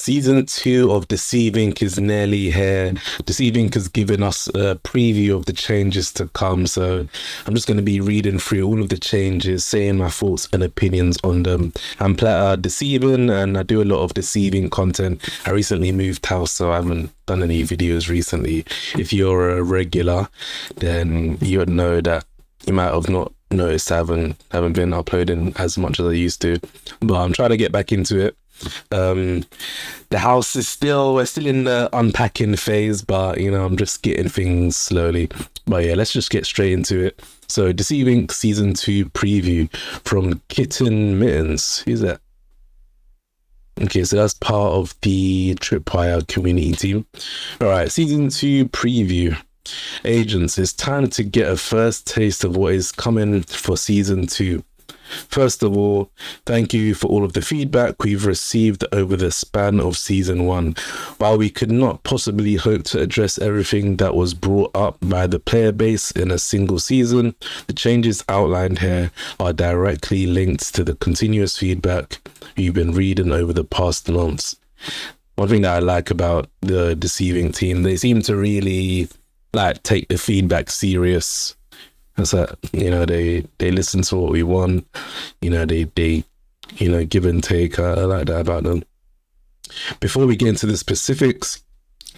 Season 2 of Deceive Inc is nearly here. Deceive Inc has given us a preview of the changes to come, so I'm just going to be reading through all of the changes, saying my thoughts and opinions on them. I'm deceiving, and I do a lot of deceiving content. I recently moved house, so I haven't done any videos recently. If you're a regular, then you would know that you might have not noticed I haven't been uploading as much as I used to, but I'm trying to get back into it. The house is we're still in the unpacking phase, but I'm just getting things slowly. But yeah, let's just get straight into it. So Deceive Inc season 2 preview from Kitten Mittens. Who's that? Okay, so that's part of the Tripwire community team. All right, season 2 preview. Agents, it's time to get a first taste of what is coming for season 2. First of all, thank you for all of the feedback we've received over the span of season 1. While we could not possibly hope to address everything that was brought up by the player base in a single season, the changes outlined here are directly linked to the continuous feedback we've been reading over the past months. One thing that I like about the Deceiving team, they seem to really take the feedback serious. That's that, they listen to what we want, they give and take. I like that about them. Before we get into the specifics,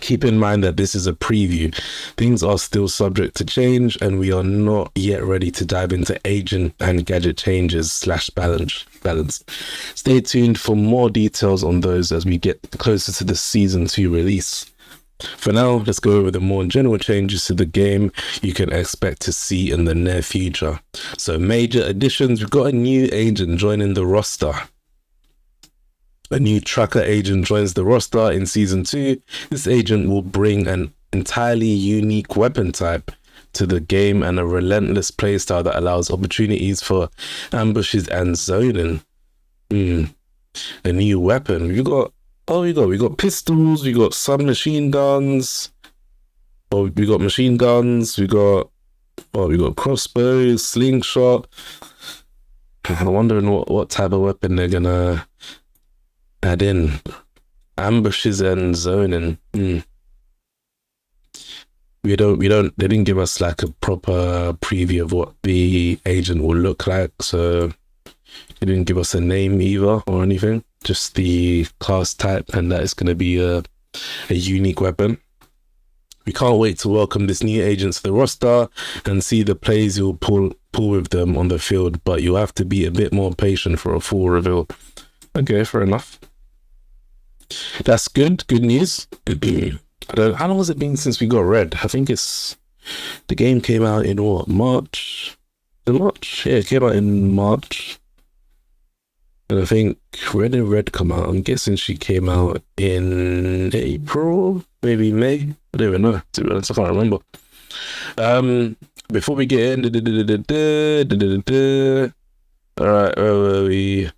keep in mind that this is a preview. Things are still subject to change, and we are not yet ready to dive into agent and gadget changes / balance. Stay tuned for more details on those as we get closer to the season 2 release. For now, let's go over the more general changes to the game you can expect to see in the near future. So major additions, we've got a new agent joining the roster. A new tracker agent joins the roster in season 2. This agent will bring an entirely unique weapon type to the game and a relentless playstyle that allows opportunities for ambushes and zoning. A new weapon. We got pistols, we got submachine guns. We got machine guns, we got crossbows, slingshot. I'm wondering what type of weapon they're gonna add in. Ambushes and zoning. They didn't give us a proper preview of what the agent will look like, so they didn't give us a name either or anything. Just the class type, and that is going to be a unique weapon. We can't wait to welcome this new agent to the roster and see the plays you'll pull with them on the field, but you'll have to be a bit more patient for a full reveal. Okay, fair enough. That's good news. How long has it been since we got Red? I think the game came out in March? Yeah, it came out in March. And I think when did Red come out? I'm guessing she came out in April, maybe May. I don't even know, to be honest, I can't remember. Before we get in, all right, where were we?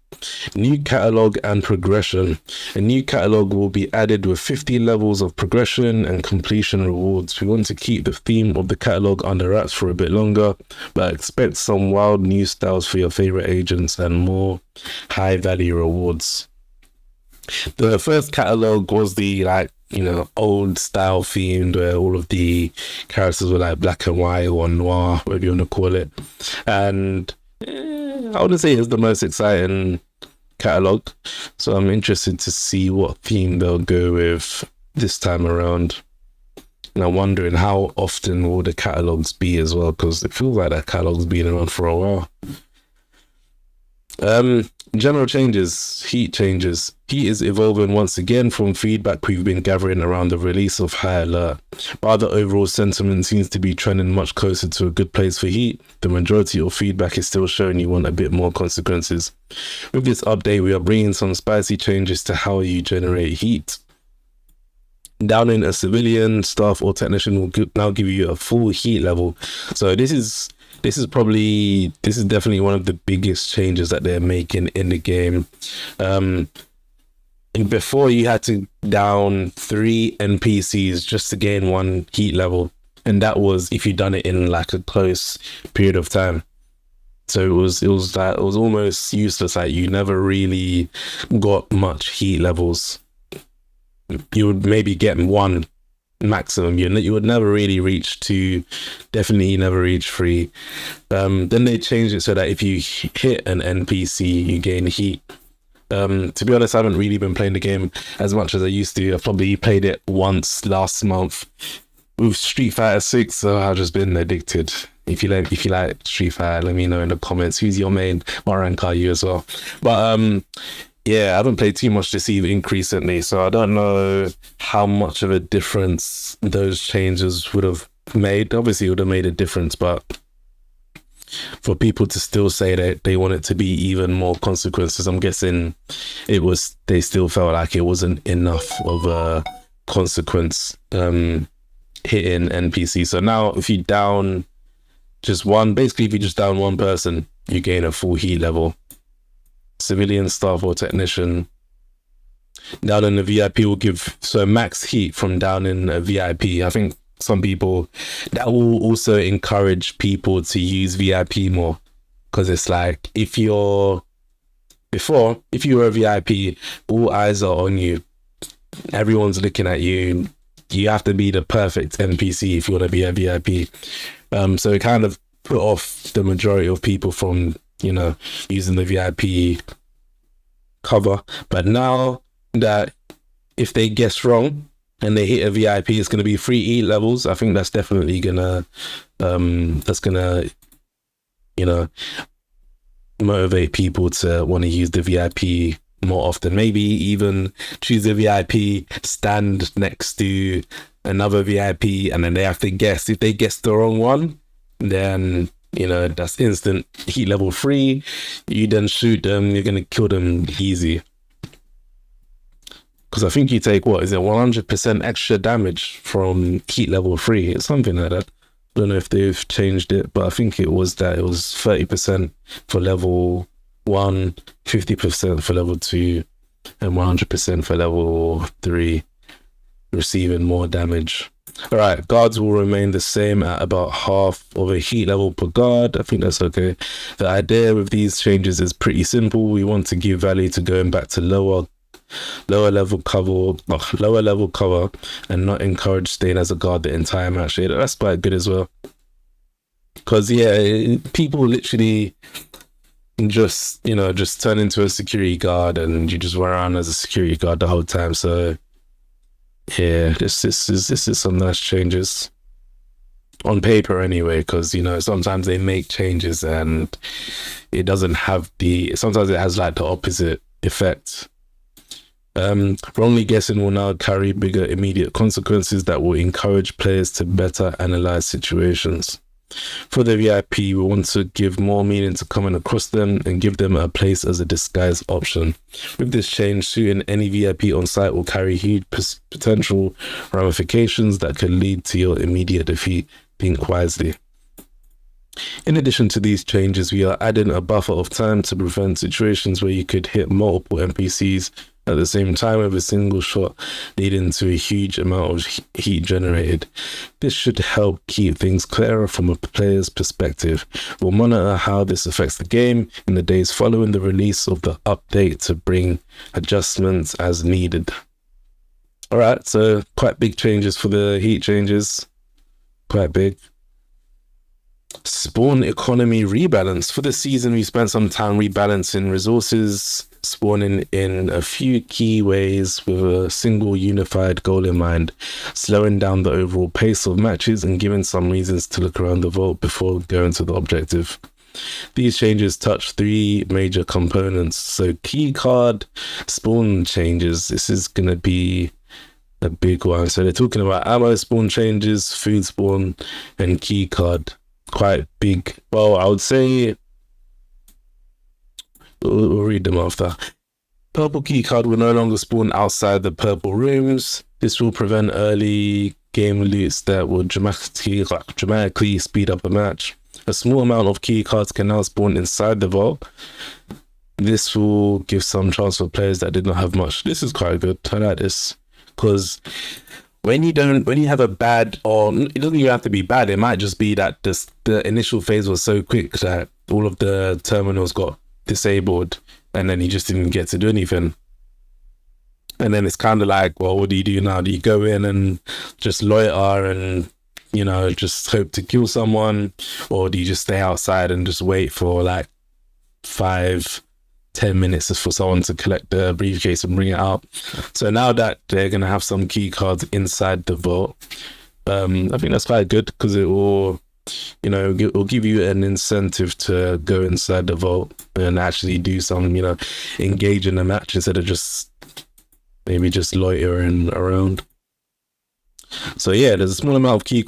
New catalog and progression. A new catalog will be added with 50 levels of progression and completion rewards. We want to keep the theme of the catalog under wraps for a bit longer, but expect some wild new styles for your favorite agents and more high value rewards. The first catalog was the old style themed, where all of the characters were black and white or noir, whatever you want to call it. And I wouldn't say it's the most exciting catalog, so I'm interested to see what theme they'll go with this time around. And I'm wondering how often will the catalogs be as well, because it feels like that catalog's been around for a while. General changes, Heat changes. Heat is evolving once again from feedback we've been gathering around the release of High Alert. While the overall sentiment seems to be trending much closer to a good place for Heat, the majority of feedback is still showing you want a bit more consequences. With this update, we are bringing some spicy changes to how you generate heat. Downing a civilian, staff, or technician will now give you a full heat level. So this is definitely one of the biggest changes that they're making in the game. And before, you had to down 3 NPCs just to gain 1 heat level, and that was if you done it in a close period of time. So it was almost useless. You never really got much heat levels. you would maybe get 1 maximum. You would never really reach 2, definitely never reach 3. Then they changed it so that if you hit an NPC, you gain heat. To be honest, I haven't really been playing the game as much as I used to. I've probably played it once last month with Street Fighter 6, so I've just been addicted. If you like Street Fighter, let me know in the comments who's your main. What rank are you as well? But yeah, I haven't played too much Deceive Inc recently, so I don't know how much of a difference those changes would have made. Obviously, it would have made a difference, but for people to still say that they want it to be even more consequences, I'm guessing they still felt like it wasn't enough of a consequence hitting NPC. So now if you down just one, basically if you just down one person, you gain a full heat level. Civilian, staff, or technician down in the VIP will give max heat from down in a VIP. I think some people, that will also encourage people to use VIP more, because it's like if you were a VIP, all eyes are on you, everyone's looking at you. You have to be the perfect NPC if you want to be a VIP. So it kind of put off the majority of people from using the VIP cover. But now that if they guess wrong and they hit a VIP, it's going to be 3 E levels. I think that's definitely gonna motivate people to want to use the VIP more often. Maybe even choose a VIP, stand next to another VIP, and then they have to guess. If they guess the wrong one, then that's instant heat level 3. You then shoot them, you're gonna kill them easy. Because I think you take 100% extra damage from heat level 3. It's something like that. I don't know if they've changed it, but I think it was 30% for level 1, 50% for level 2, and 100% for level 3, receiving more damage. All right, guards will remain the same at about half of a heat level per guard. I think that's okay. The idea with these changes is pretty simple. We want to give value to going back to lower level cover and not encourage staying as a guard the entire match. Yeah, that's quite good as well. Because people literally just turn into a security guard and you just run around as a security guard the whole time. So yeah, this is some nice changes on paper anyway, because sometimes they make changes and it doesn't have sometimes it has like the opposite effect. Wrongly guessing will now carry bigger immediate consequences that will encourage players to better analyze situations. For the VIP, we want to give more meaning to coming across them and give them a place as a disguise option. With this change, shooting any VIP on site will carry huge potential ramifications that could lead to your immediate defeat. Think wisely. In addition to these changes, we are adding a buffer of time to prevent situations where you could hit multiple NPCs at the same time with a single shot, leading to a huge amount of heat generated. This should help keep things clearer from a player's perspective. We'll monitor how this affects the game in the days following the release of the update to bring adjustments as needed. Alright, so quite big changes for the heat changes. Quite big. Spawn economy rebalance. For the season, we spent some time rebalancing resources, spawning in a few key ways with a single unified goal in mind, slowing down the overall pace of matches and giving some reasons to look around the vault before going to the objective. These changes touch 3 major components. So key card spawn changes. This is going to be a big one. So they're talking about ammo spawn changes, food spawn, and key card. Quite big. Well, I would say we'll read them after. Purple key card will no longer spawn outside the purple rooms. This will prevent early game loots that will dramatically speed up a match. A small amount of key cards can now spawn inside the vault. This will give some chance for players that did not have much. This is quite good. I like this, because when you have a bad, or it doesn't even have to be bad, it might just be that the initial phase was so quick that all of the terminals got disabled and then you just didn't get to do anything. And then it's kind of like, well, what do you do now? Do you go in and just loiter and, you know, just hope to kill someone? Or do you just stay outside and just wait for like 5-10 minutes for someone to collect the briefcase and bring it out? So now that they're going to have some key cards inside the vault, I think that's quite good, because it will, you know, it will give you an incentive to go inside the vault and actually do some, you know, engage in a match instead of just maybe just loitering around. So yeah, there's a small amount of key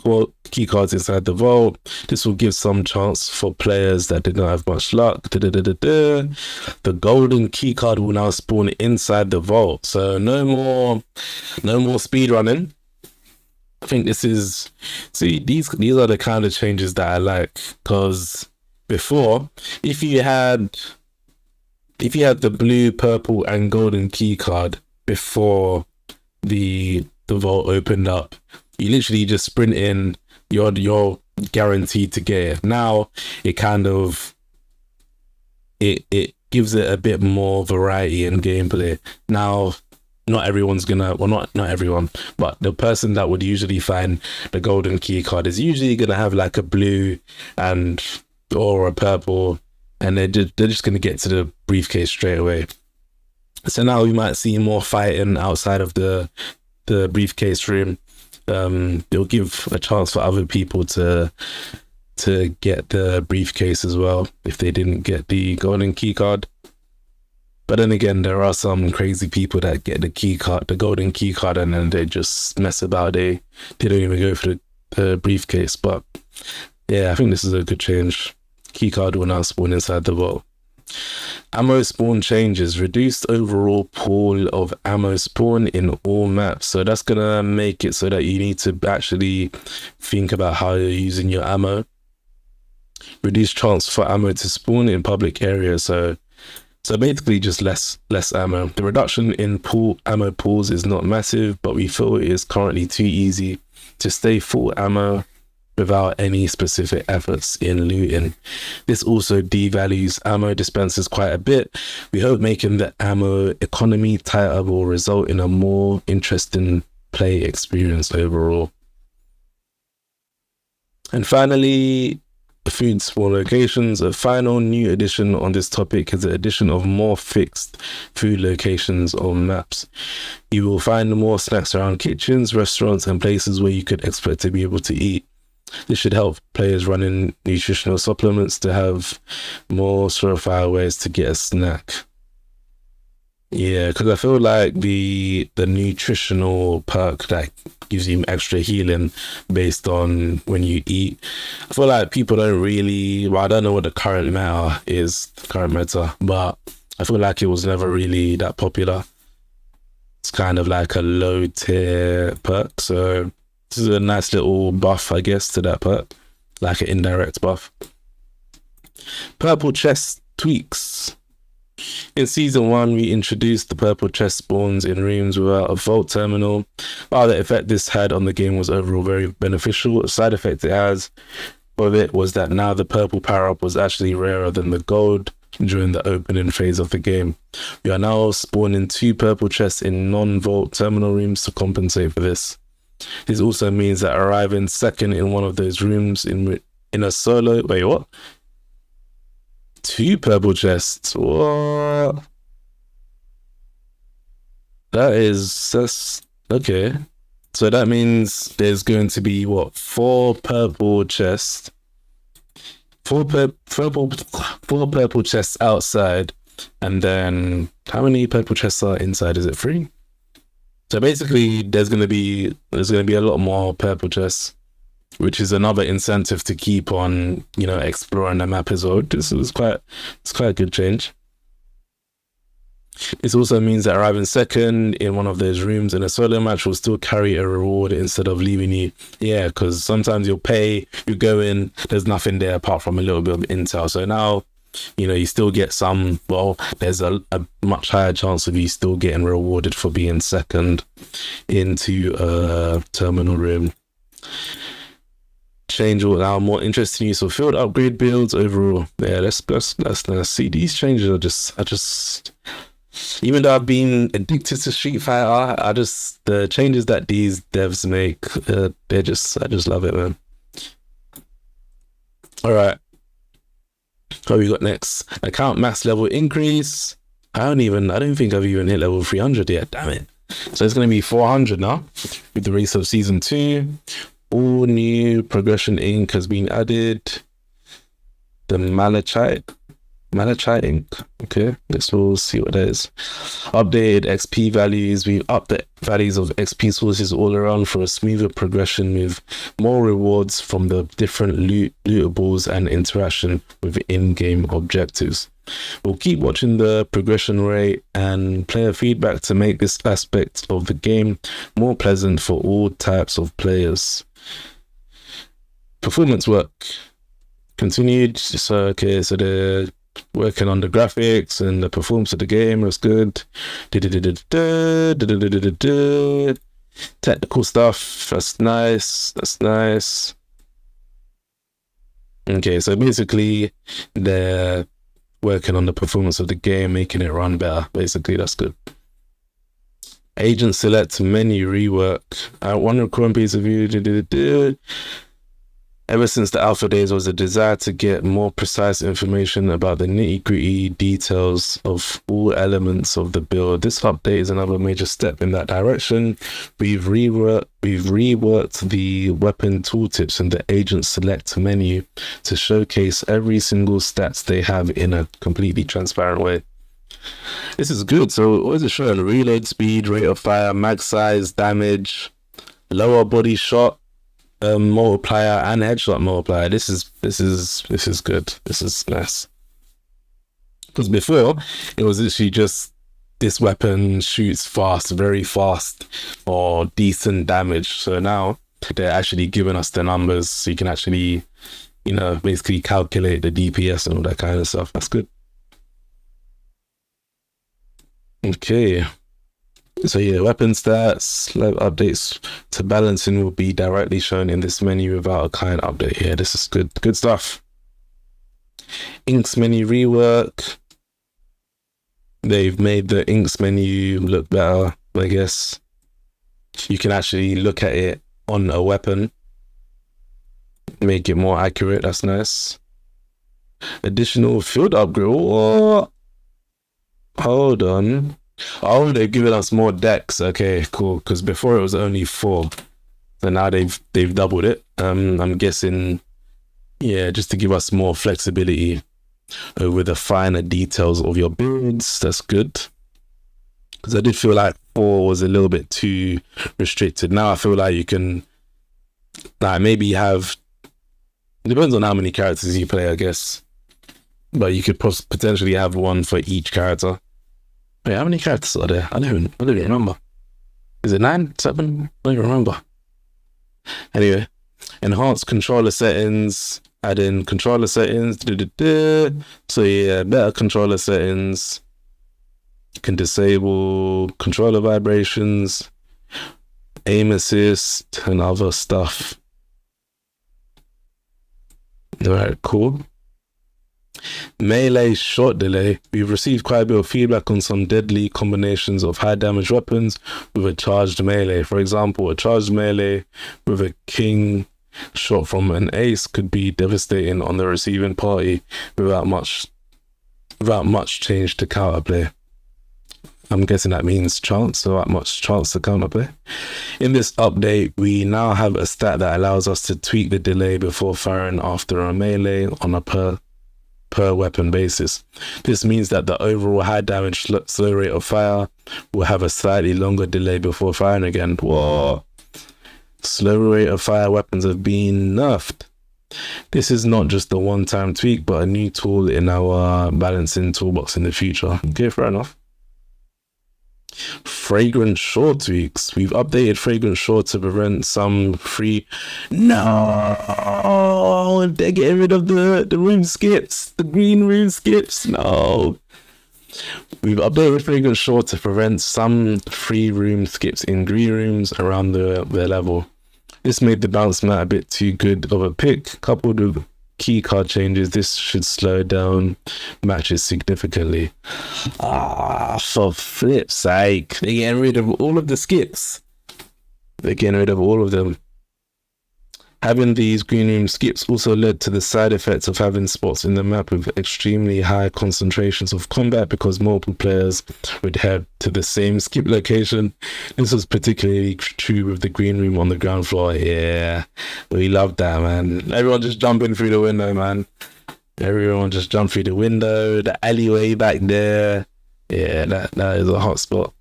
cards inside the vault. This will give some chance for players that did not have much luck. The golden key card will now spawn inside the vault. So no more speed running. I think this is, see, these are the kind of changes that I like, because before, if you had the blue, purple, and golden key card before the vault opened up, you literally just sprint in, you're guaranteed to get it. Now it kind of it gives it a bit more variety in gameplay. Now not everyone's gonna, well, not everyone, but the person that would usually find the golden key card is usually gonna have like a blue and or a purple, and they're just gonna get to the briefcase straight away. So now we might see more fighting outside of the briefcase room. It'll give a chance for other people to get the briefcase as well if they didn't get the golden key card. But then again, there are some crazy people that get the golden key card, and then they just mess about. They don't even go for the briefcase. But yeah, I think this is a good change. Key card will now spawn inside the vault. Ammo spawn changes. Reduced overall pool of ammo spawn in all maps. So that's gonna make it so that you need to actually think about how you're using your ammo. Reduced chance for ammo to spawn in public areas. So basically just less ammo. The reduction in ammo pools is not massive, but we feel it is currently too easy to stay full ammo without any specific efforts in looting. This also devalues ammo dispensers quite a bit. We hope making the ammo economy tighter will result in a more interesting play experience overall. And finally, food spawn locations. A final new addition on this topic is the addition of more fixed food locations on maps. You will find more snacks around kitchens, restaurants, and places where you could expect to be able to eat. This should help players running nutritional supplements to have more surefire ways to get a snack. Yeah, because I feel like the nutritional perk that gives you extra healing based on when you eat, I feel like people don't really, well, I don't know what the current meta, but I feel like it was never really that popular. It's kind of like a low tier perk, so this is a nice little buff, I guess, to that perk, like an indirect buff. Purple chest tweaks. In season 1, we introduced the purple chest spawns in rooms without a vault terminal. While the effect this had on the game was overall very beneficial, a side effect it has of it was that now the purple power-up was actually rarer than the gold during the opening phase of the game. We are now spawning 2 purple chests in non-vault terminal rooms to compensate for this. This also means that arriving second in one of those rooms in a solo... Wait, what? 2 purple chests? What? That's... Okay. So that means there's going to be, what, 4 purple chests? 4 purple chests outside. And then, how many purple chests are inside? Is it 3? So basically, there's gonna be a lot more purple chests, which is another incentive to keep on, you know, exploring the map as well. It's quite a good change. This also means that arriving second in one of those rooms in a solo match will still carry a reward instead of leaving you. Yeah, because sometimes you'll pay, you go in, there's nothing there apart from a little bit of intel. So now, you know, you still get some, well, there's a much higher chance of you still getting rewarded for being second into a terminal room. Change will allow more interesting use of field upgrade builds overall. Yeah, let's see. These changes are just Even though I've been addicted to Street Fighter, the changes that these devs make, I just love it, man. All right, what we got next? Account max level increase. I don't think I've even hit level 300 yet. Damn it. So it's going to be 400 now with the release of season 2. All new progression ink has been added. The Malachite ink. Okay, let's all see what that is. Updated XP values. We've upped the values of XP sources all around for a smoother progression with more rewards from the different lootables and interaction with in-game objectives. We'll keep watching the progression rate and player feedback to make this aspect of the game more pleasant for all types of players. Performance work continued. So they're working on the graphics and the performance of the game. That's good. Technical stuff. That's nice. Okay, so basically they're working on the performance of the game, making it run better. Basically, that's good. Agent select menu rework. I want to record piece of view. Ever since the alpha days, was a desire to get more precise information about the nitty-gritty details of all elements of the build. This update is another major step in that direction. We've reworked the weapon tooltips in the agent select menu to showcase every single stats they have in a completely transparent way. This is good. So what is it showing? Reload speed, rate of fire, mag size, damage, lower body shot, multiplier and headshot multiplier. This is good. This is nice. Because before it was literally just this weapon shoots fast, very fast, or decent damage. So now they're actually giving us the numbers so you can actually, basically calculate the DPS and all that kind of stuff. That's good. Okay. So yeah, weapon stats, updates to balancing will be directly shown in this menu without a client update. Yeah, this is good stuff. Inks menu rework. They've made the inks menu look better, I guess. You can actually look at it on a weapon, make it more accurate. That's nice. Additional field upgrade. Oh, hold on. Oh, they've given us more decks. Okay, cool. Because before it was only 4, so now they've doubled it. I'm guessing, yeah, just to give us more flexibility over the finer details of your builds. That's good. Because I did feel like 4 was a little bit too restricted. Now I feel like you can, maybe have. It depends on how many characters you play, I guess. But you could potentially have one for each character. Wait, how many characters are there? I don't even remember. Is it 9, 7? I don't even remember. Anyway, enhance controller settings. Add in controller settings. So yeah, better controller settings. You can disable controller vibrations, aim assist, and other stuff. Alright, cool. Melee shot delay. We've received quite a bit of feedback on some deadly combinations of high damage weapons with a charged melee. For example, a charged melee with a king shot from an ace could be devastating on the receiving party without much change to counterplay. I'm guessing that means chance, so that much chance to counterplay. In this update, we now have a stat that allows us to tweak the delay before firing after a melee on a per weapon basis. This means that the overall high damage slow rate of fire will have a slightly longer delay before firing again. Whoa. Slow rate of fire weapons have been nerfed. This is not just a one-time tweak, but a new tool in our balancing toolbox in the future. Okay, fair enough. Fragrant Shore tweaks. We've updated Fragrant Shore to prevent some free. No, they're getting rid of the room skips, the green room skips. No, we've updated Fragrant Shore to prevent some free room skips in green rooms around their level. This made the bounce mat a bit too good of a pick, coupled with key card changes. This should slow down matches significantly. For flip's sake, they're getting rid of all of the skips. They're getting rid of all of them. Having these green room skips also led to the side effects of having spots in the map with extremely high concentrations of combat because multiple players would head to the same skip location. This was particularly true with the green room on the ground floor. Yeah, we love that, man. Everyone just jumping through the window, man. Everyone just jumped through the window, the alleyway back there. Yeah, that is a hot spot.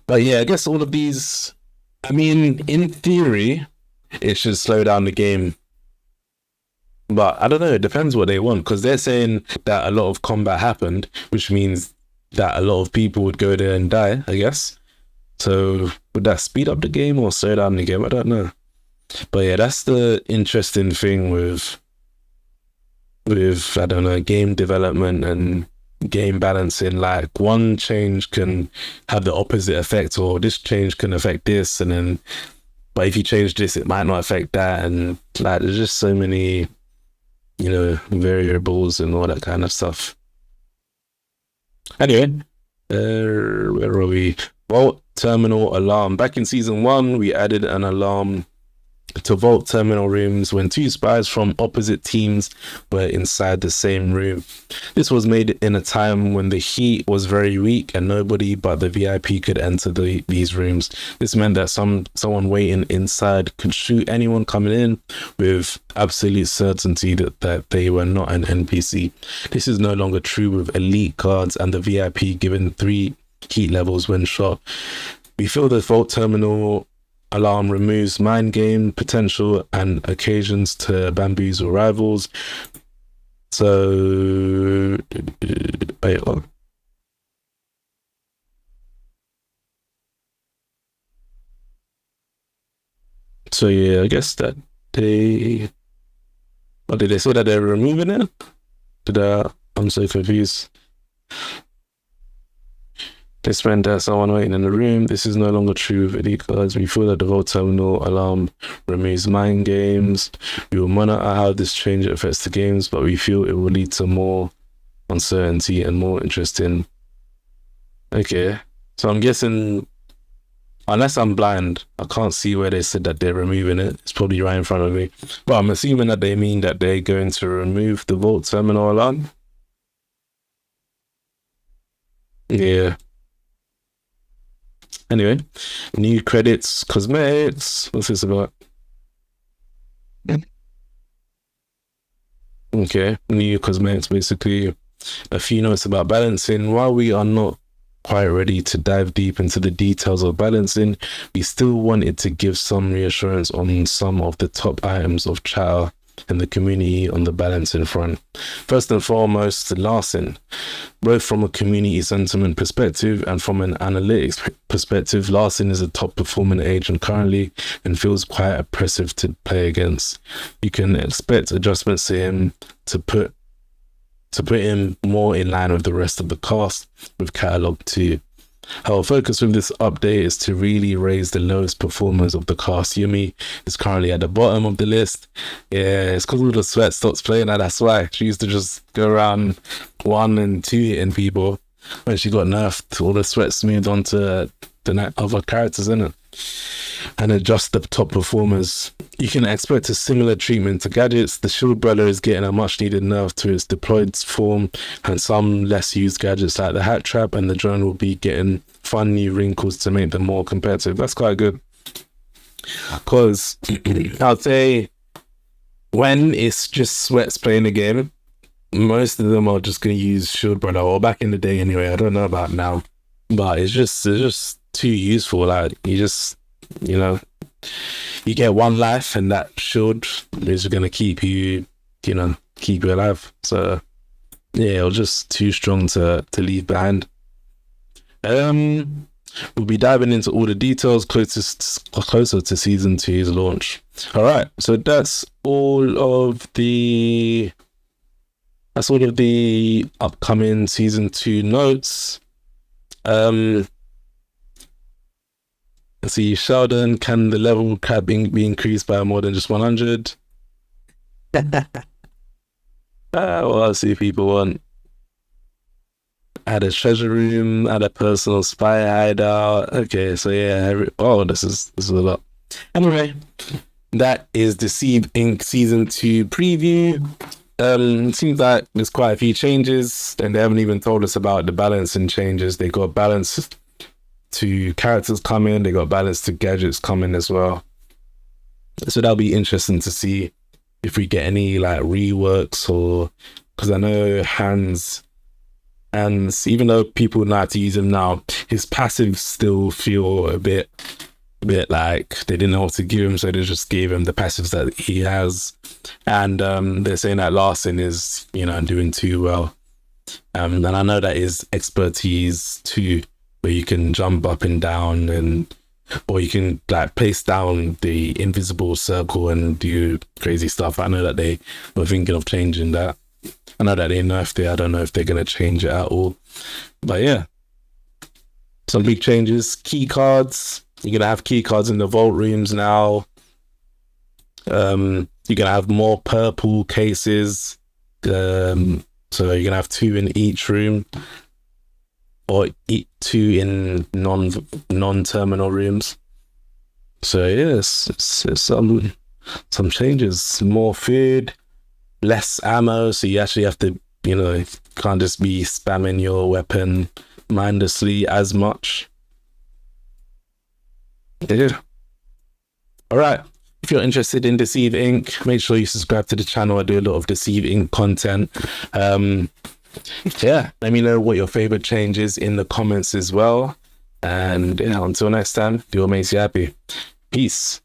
But yeah, I guess all of these, I mean, in theory, it should slow down the game. But I don't know, it depends what they want, because they're saying that a lot of combat happened, which means that a lot of people would go there and die, I guess. So would that speed up the game or slow down the game? I don't know. But yeah, that's the interesting thing with I don't know, game development and game balancing. Like, one change can have the opposite effect, or this change can affect this, and then but if you change this, it might not affect that. And like, there's just so many, you know, variables and all that kind of stuff. Anyway, where are we? Vault terminal alarm. Back in season 1, we added an alarm to vault terminal rooms when 2 spies from opposite teams were inside the same room. This was made in a time when the heat was very weak and nobody but the VIP could enter these rooms. This meant that someone waiting inside could shoot anyone coming in with absolute certainty that they were not an NPC. This is no longer true with elite guards and the VIP given 3 heat levels when shot. We feel the vault terminal alarm removes mind game potential and occasions to bamboozle rivals. So yeah, I guess that did they say that they're removing it? I'm so confused. This meant that someone waiting in the room. This is no longer true with elite cards. We feel that the vault terminal alarm removes mind games. We will monitor how this change affects the games, but we feel it will lead to more uncertainty and more interesting. Okay, so I'm guessing, unless I'm blind, I can't see where they said that they're removing it. It's probably right in front of me. But I'm assuming that they mean that they're going to remove the vault terminal alarm. Yeah. Anyway, new credits, cosmetics. What's this about? Okay, new cosmetics, basically. A few notes about balancing. While we are not quite ready to dive deep into the details of balancing, we still wanted to give some reassurance on some of the top items of chatter in the community on the balancing front. First and foremost, Larson. Both from a community sentiment perspective and from an analytics perspective, Larson is a top performing agent currently and feels quite oppressive to play against. You can expect adjustments to him to put him more in line with the rest of the cast with Catalog 2. Our focus with this update is to really raise the lowest performers of the cast. Yumi is currently at the bottom of the list. Yeah, it's because all the sweat stops playing her, that's why. She used to just go around 1 and 2 hitting people. When she got nerfed, all the sweat smoothed onto the other characters, innit? And adjust the top performers. You can expect a similar treatment to gadgets. The shield brother is getting a much needed nerf to its deployed form, and some less used gadgets like the hat trap and the drone will be getting fun new wrinkles to make them more competitive. That's quite good, because I'd say when it's just sweats playing the game, most of them are just going to use shield brother, or back in the day anyway. I don't know about now, but it's just too useful. Like, you know, you get 1 life and that shield is going to keep you alive. So yeah, it was just too strong to leave behind. We'll be diving into all the details closer to season 2's launch. All right, so that's all of the upcoming season 2 notes. Let's see, Sheldon, can the level cap be increased by more than just 100? What else do people want? Add a treasure room, add a personal spy hideout. Okay, so yeah, oh, this is a lot. Anyway, that is Deceive Inc. Season 2 preview. It seems like there's quite a few changes, and they haven't even told us about the balancing changes. They got balance to characters coming, they got balance to gadgets coming as well. So that'll be interesting to see if we get any like reworks, or because I know Hans, and even though people know how to use him now, his passives still feel a bit like they didn't know what to give him, so they just gave him the passives that he has. And they're saying that Larson is, you know, doing too well. And I know that is expertise too, where you can jump up and down, and or you can like place down the invisible circle and do crazy stuff. I know that they were thinking of changing that. I know that they nerfed it. I don't know if they're gonna change it at all. But yeah, some big changes. Key cards. You're gonna have key cards in the vault rooms now. You're gonna have more purple cases. So you're gonna have 2 in each room, or 2 in non-terminal rooms. So yes, it's some changes. More food, less ammo, so you actually have to, you know, can't just be spamming your weapon mindlessly as much. Yeah. All right. If you're interested in Deceive Inc., make sure you subscribe to the channel. I do a lot of Deceive Inc content. Yeah, let me know what your favorite change is in the comments as well. And yeah, until next time, do what makes you happy. Peace.